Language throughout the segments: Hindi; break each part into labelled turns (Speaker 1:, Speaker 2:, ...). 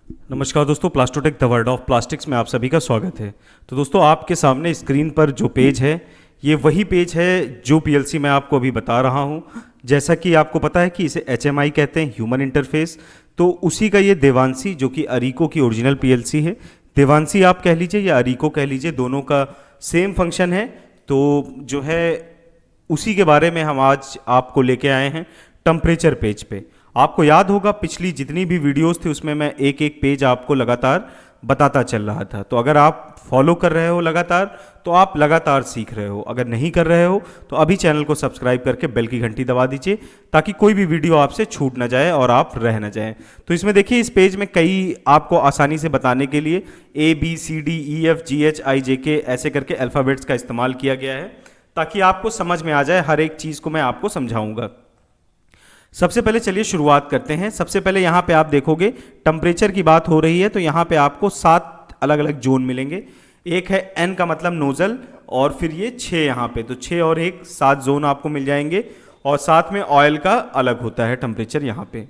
Speaker 1: नमस्कार दोस्तों, प्लास्टोटेक द वर्ल्ड ऑफ प्लास्टिक्स में आप सभी का स्वागत है। तो दोस्तों, आपके सामने स्क्रीन पर जो पेज है ये वही पेज है जो पीएलसी मैं आपको अभी बता रहा हूँ। जैसा कि आपको पता है कि इसे एचएमआई कहते हैं, ह्यूमन इंटरफेस। तो उसी का ये देवांशी जो कि अरीको की ओरिजिनल पीएलसी है, देवांशी आप कह लीजिए या अरीको कह लीजिए, दोनों का सेम फंक्शन है। तो जो है उसी के बारे में हम आज आपको लेके आए हैं टेम्परेचर पेज पे। आपको याद होगा पिछली जितनी भी वीडियोस थी उसमें मैं एक एक पेज आपको लगातार बताता चल रहा था। तो अगर आप फॉलो कर रहे हो लगातार तो आप लगातार सीख रहे हो। अगर नहीं कर रहे हो तो अभी चैनल को सब्सक्राइब करके बेल की घंटी दबा दीजिए ताकि कोई भी वीडियो आपसे छूट ना जाए और आप रह ना जाए। तो इसमें देखिए, इस पेज में कई आपको आसानी से बताने के लिए ABCDEFGHIJK ऐसे करके अल्फ़ाबेट्स का इस्तेमाल किया गया है ताकि आपको समझ में आ जाए। हर एक चीज़ को मैं आपको समझाऊंगा। सबसे पहले चलिए शुरुआत करते हैं। सबसे पहले यहाँ पे आप देखोगे टेम्परेचर की बात हो रही है तो यहाँ पे आपको 7 अलग अलग जोन मिलेंगे। एक है N का मतलब नोजल, और फिर ये 6 यहाँ पे, तो 6 और 1 7 जोन आपको मिल जाएंगे। और साथ में ऑयल का अलग होता है टेम्परेचर यहाँ पे।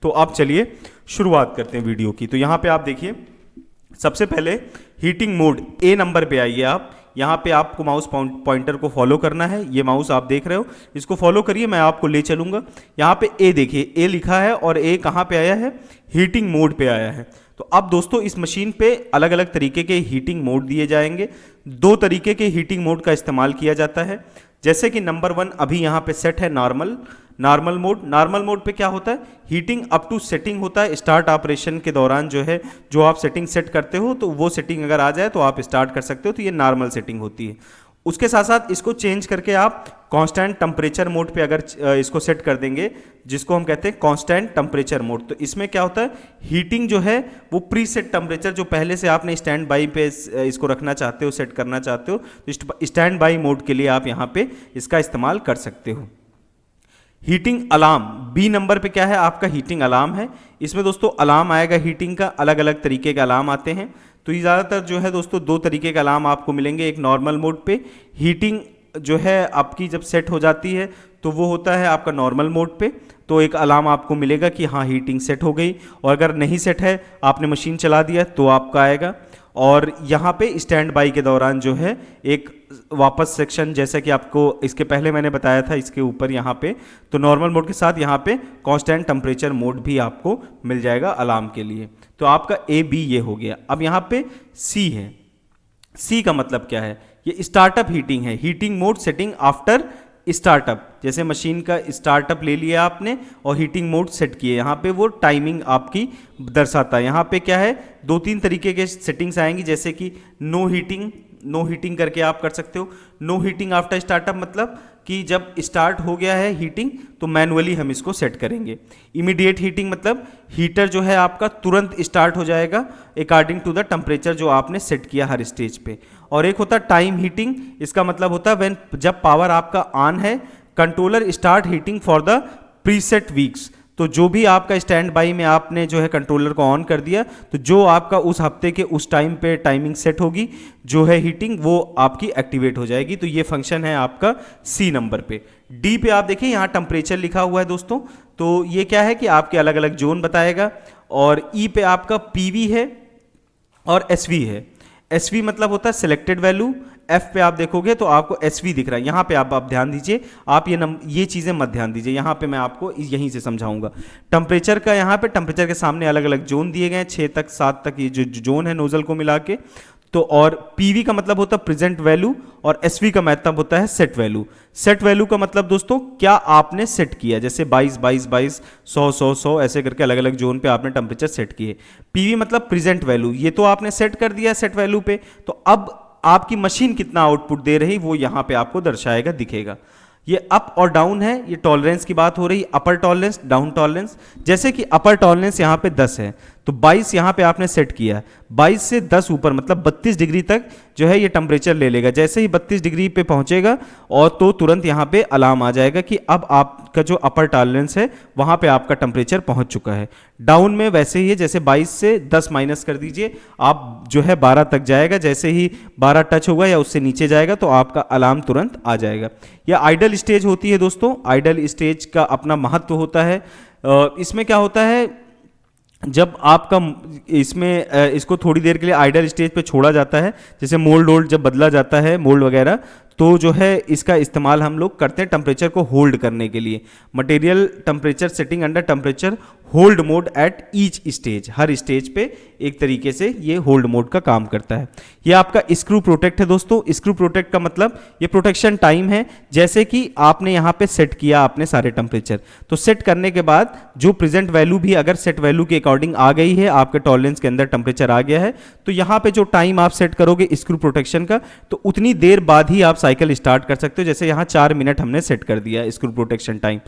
Speaker 1: तो अब चलिए शुरुआत करते हैं वीडियो की। तो यहाँ पे आप देखिए, सबसे पहले हीटिंग मोड ए नंबर पे आइए आप। यहाँ पे आपको माउस पॉइंटर को फॉलो करना है। ये माउस आप देख रहे हो, इसको फॉलो करिए, मैं आपको ले चलूँगा। यहाँ पे ए देखिए, ए लिखा है और ए कहाँ पे आया है, हीटिंग मोड पे आया है। तो अब दोस्तों इस मशीन पे अलग अलग तरीके के हीटिंग मोड दिए जाएंगे। 2 तरीके के हीटिंग मोड का इस्तेमाल किया जाता है। जैसे कि नंबर 1 अभी यहाँ पे सेट है नॉर्मल मोड। नॉर्मल मोड पे क्या होता है, हीटिंग अप टू सेटिंग होता है। स्टार्ट ऑपरेशन के दौरान जो है, जो आप सेटिंग सेट करते हो तो वो सेटिंग अगर आ जाए तो आप स्टार्ट कर सकते हो, तो ये नॉर्मल सेटिंग होती है। उसके साथ साथ इसको चेंज करके आप कांस्टेंट टेम्परेचर मोड पे अगर इसको सेट कर देंगे, जिसको हम कहते हैं कांस्टेंट टेम्परेचर मोड, तो इसमें क्या होता है, हीटिंग जो है वो प्री सेट टेम्परेचर जो पहले से आपने स्टैंड बाई पे इसको रखना चाहते हो, सेट करना चाहते हो, तो स्टैंड बाई मोड के लिए आप यहाँ पे इसका इस्तेमाल कर सकते हो। हीटिंग अलार्म बी नंबर पे क्या है, आपका हीटिंग अलार्म है। इसमें दोस्तों अलार्म आएगा हीटिंग का, अलग अलग तरीके के अलार्म आते हैं। तो ये ज़्यादातर जो है दोस्तों 2 तरीके के अलार्म आपको मिलेंगे। एक नॉर्मल मोड पे हीटिंग जो है आपकी जब सेट हो जाती है तो वो होता है आपका नॉर्मल मोड पे, तो एक अलार्म आपको मिलेगा कि हाँ हीटिंग सेट हो गई। और अगर नहीं सेट है, आपने मशीन चला दिया, तो आपका आएगा। और यहाँ पे स्टैंड बाई के दौरान जो है एक वापस सेक्शन, जैसा कि आपको इसके पहले मैंने बताया था इसके ऊपर यहाँ पे, तो नॉर्मल मोड के साथ यहाँ पे कांस्टेंट टेम्परेचर मोड भी आपको मिल जाएगा अलार्म के लिए। तो आपका ए बी ये हो गया। अब यहाँ पे सी है। सी का मतलब क्या है, ये स्टार्टअप हीटिंग है। Heating mode setting after startup, जैसे मशीन का स्टार्टअप ले लिया आपने और हीटिंग मोड सेट किए, यहाँ पे वो टाइमिंग आपकी दर्शाता है। यहाँ पे क्या है, 2-3 तरीके के सेटिंग्स आएंगी, जैसे कि नो हीटिंग करके आप कर सकते हो। नो हीटिंग आफ्टर स्टार्टअप मतलब कि जब स्टार्ट हो गया है हीटिंग तो मैनुअली हम इसको सेट करेंगे। इमीडिएट हीटिंग मतलब हीटर जो है आपका तुरंत स्टार्ट हो जाएगा अकॉर्डिंग टू द टेम्परेचर जो आपने सेट किया हर स्टेज पे। और एक होता है टाइम हीटिंग, इसका मतलब होता है व्हेन, जब पावर आपका ऑन है, controller start heating for the preset weeks. तो जो भी आपका स्टैंड बाई में आपने जो है कंट्रोलर को ऑन कर दिया, तो जो आपका उस हफ्ते के उस टाइम पे टाइमिंग सेट होगी जो है हीटिंग, वो आपकी एक्टिवेट हो जाएगी। तो ये फंक्शन है आपका सी नंबर पे। डी पे आप देखिए, यहाँ टेम्परेचर लिखा हुआ है दोस्तों, तो ये क्या है कि आपके अलग अलग जोन बताएगा। और ई पे आपका पीवी है और एसवी है। एसवी मतलब होता है सिलेक्टेड वैल्यू। एफ पे आप देखोगे तो आपको एसवी दिख रहा है। यहाँ पे आप ध्यान दीजिए, आप ये चीज़ें मत ध्यान दीजिए, यहाँ पे मैं आपको यहीं से समझाऊंगा। टेम्परेचर का यहाँ पे टेम्परेचर के सामने अलग अलग जोन दिए गए हैं, 6 तक 7 तक ये जो जोन है नोजल को मिला के। तो और पीवी का मतलब होता है प्रेजेंट वैल्यू और एसवी का मतलब होता है सेट वैल्यू। सेट वैल्यू का मतलब दोस्तों क्या आपने सेट किया, जैसे 22 22 22 100 100 100 ऐसे करके अलग अलग जोन पे आपने टेम्परेचर सेट किए। पीवी मतलब प्रेजेंट वैल्यू, ये तो आपने सेट कर दिया सेट वैल्यू पे, तो अब आपकी मशीन कितना आउटपुट दे रही वो यहाँ पे आपको दर्शाएगा, दिखेगा। ये अप और डाउन है, ये टॉलरेंस की बात हो रही, अपर टॉलरेंस डाउन टॉलरेंस। जैसे कि अपर टॉलरेंस यहाँ पे 10 है, तो 22 यहाँ पे आपने सेट किया, 22 से 10 ऊपर मतलब 32 डिग्री तक जो है ये टेम्परेचर ले लेगा। जैसे ही 32 डिग्री पे पहुंचेगा और तो तुरंत यहाँ पे अलार्म आ जाएगा कि अब आपका जो अपर टॉलरेंस है वहाँ पे आपका टेम्परेचर पहुंच चुका है। डाउन में वैसे ही है, जैसे 22 से 10 माइनस कर दीजिए, आप जो है 12 तक जाएगा। जैसे ही 12 टच होगा या उससे नीचे जाएगा तो आपका अलार्म तुरंत आ जाएगा। यह आइडल स्टेज होती है दोस्तों। आइडल स्टेज का अपना महत्व होता है। इसमें क्या होता है, जब आपका इसमें इसको थोड़ी देर के लिए आइडल स्टेज पे छोड़ा जाता है, जैसे मोल्ड वोल्ड जब बदला जाता है मोल्ड वगैरह, तो जो है इसका इस्तेमाल हम लोग करते हैं टेम्परेचर को होल्ड करने के लिए। Material temperature setting under temperature hold mode at each stage, her stage पे एक तरीके से ये होल्ड मोड का काम करता है। ये आपका स्क्रू प्रोटेक्ट है दोस्तों। स्क्रू प्रोटेक्ट का मतलब ये प्रोटेक्शन टाइम है। जैसे कि आपने यहाँ पे सेट किया आपने सारे टेम्परेचर, तो सेट करने के बाद जो प्रेजेंट वैल्यू भी अगर सेट वैल्यू के अकॉर्डिंग आ गई है, आपके टॉलरेंस के अंदर टेम्परेचर आ गया है, तो यहाँ पे जो टाइम आप सेट करोगे स्क्रू प्रोटेक्शन का, तो उतनी देर बाद ही आप साइकिल स्टार्ट कर सकते हो। जैसे यहाँ 4 मिनट हमने सेट कर दिया स्क्रू प्रोटेक्शन टाइम,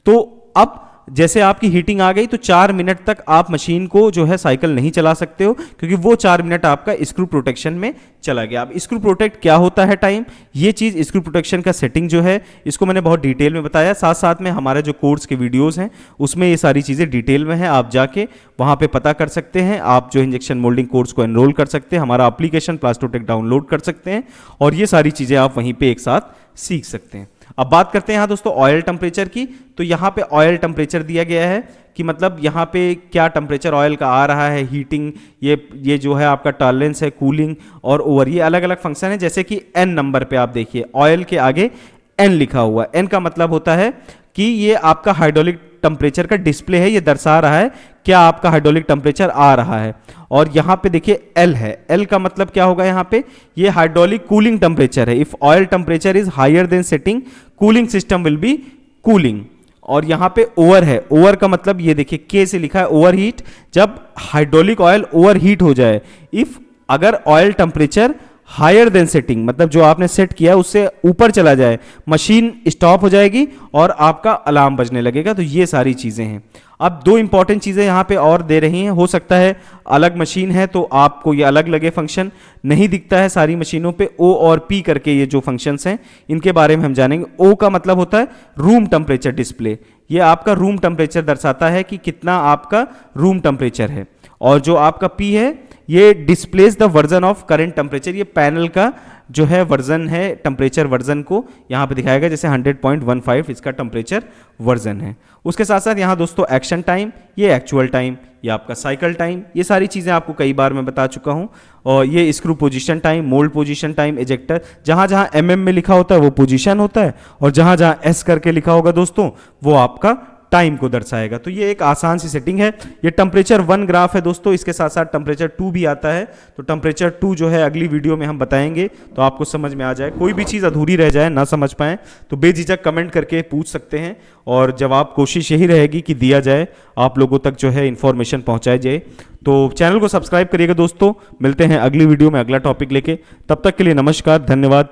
Speaker 1: तो अब जैसे आपकी हीटिंग आ गई तो 4 मिनट तक आप मशीन को जो है साइकिल नहीं चला सकते हो, क्योंकि वो 4 मिनट आपका स्क्रू प्रोटेक्शन में चला गया। अब स्क्रू प्रोटेक्ट क्या होता है टाइम, ये चीज़ स्क्रू प्रोटेक्शन का सेटिंग जो है इसको मैंने बहुत डिटेल में बताया। साथ साथ में हमारे जो कोर्स के वीडियोस हैं उसमें ये सारी चीज़ें डिटेल में हैं, आप जाके वहाँ पे पता कर सकते हैं। आप जो इंजेक्शन मोल्डिंग कोर्स को एनरोल कर सकते हैं, हमारा एप्लीकेशन प्लास्टोटेक डाउनलोड कर सकते हैं, और ये सारी चीज़ें आप वहीं पर एक साथ सीख सकते हैं। अब बात करते हैं यहाँ दोस्तों ऑयल टेम्परेचर की। तो यहाँ पे ऑयल टेम्परेचर दिया गया है कि मतलब यहाँ पे क्या टेम्परेचर ऑयल का आ रहा है, हीटिंग, ये जो है आपका टॉलरेंस है, कूलिंग और ओवर, ये अलग अलग फंक्शन है। जैसे कि एन नंबर पे आप देखिए ऑयल के आगे एन लिखा हुआ है। एन का मतलब होता है कि ये आपका हाइड्रोलिक टेम्परेचर का डिस्प्ले है, ये दर्शा रहा है क्या आपका हाइड्रोलिक टेम्परेचर आ रहा है। और यहाँ पे देखिए एल है, एल का मतलब क्या होगा, यहाँ पे ये हाइड्रोलिक कूलिंग टेम्परेचर है। If oil temperature is higher than setting, cooling system will be cooling. और यहाँ पे ओवर है, ओवर का मतलब ये देखिए के से लिखा है ओवर हीट, जब हाइड्रोलिक ऑयल ओवर हीट हो जाए। इफ अगर oil temperature higher than setting, मतलब जो आपने सेट किया है उससे ऊपर चला जाए, मशीन स्टॉप हो जाएगी और आपका अलार्म बजने लगेगा। तो ये सारी चीज़ें हैं। अब 2 इंपॉर्टेंट चीज़ें यहाँ पे और दे रही हैं। हो सकता है अलग मशीन है तो आपको ये अलग लगे फंक्शन, नहीं दिखता है सारी मशीनों पे ओ और पी करके ये जो फंक्शंस हैं इनके बारे में हम जानेंगे। ओ का मतलब होता है रूम टेम्परेचर डिस्प्ले, ये आपका रूम टेम्परेचर दर्शाता है कि कितना आपका रूम टेम्परेचर है। और जो आपका पी है ये displace the version of current temperature, ये पैनल का जो है वर्जन है, टेम्परेचर वर्जन को यहाँ पे दिखाएगा, जैसे 100.15 इसका टेम्परेचर वर्जन है। उसके साथ साथ यहाँ दोस्तों एक्शन टाइम, ये एक्चुअल टाइम, ये आपका साइकिल टाइम, ये सारी चीज़ें आपको कई बार मैं बता चुका हूँ। और ये screw position time, mould position time, ejector, जहाँ जहाँ एमएम में लिखा होता है वो पोजीशन होता है, और जहाँ जहाँ एस करके लिखा होगा दोस्तों वो आपका टाइम को दर्शाएगा। तो ये एक आसान सी सेटिंग है। ये टेम्परेचर 1 ग्राफ है दोस्तों, इसके साथ साथ टेम्परेचर 2 भी आता है। तो टेम्परेचर 2 जो है अगली वीडियो में हम बताएंगे, तो आपको समझ में आ जाए। कोई भी चीज़ अधूरी रह जाए, ना समझ पाएँ, तो बेझिझक कमेंट करके पूछ सकते हैं, और जवाब कोशिश यही रहेगी कि दिया जाए, आप लोगों तक जो है इन्फॉर्मेशन पहुँचाई जाए। तो चैनल को सब्सक्राइब करिएगा दोस्तों। मिलते हैं अगली वीडियो में अगला टॉपिक लेके, तब तक के लिए नमस्कार, धन्यवाद,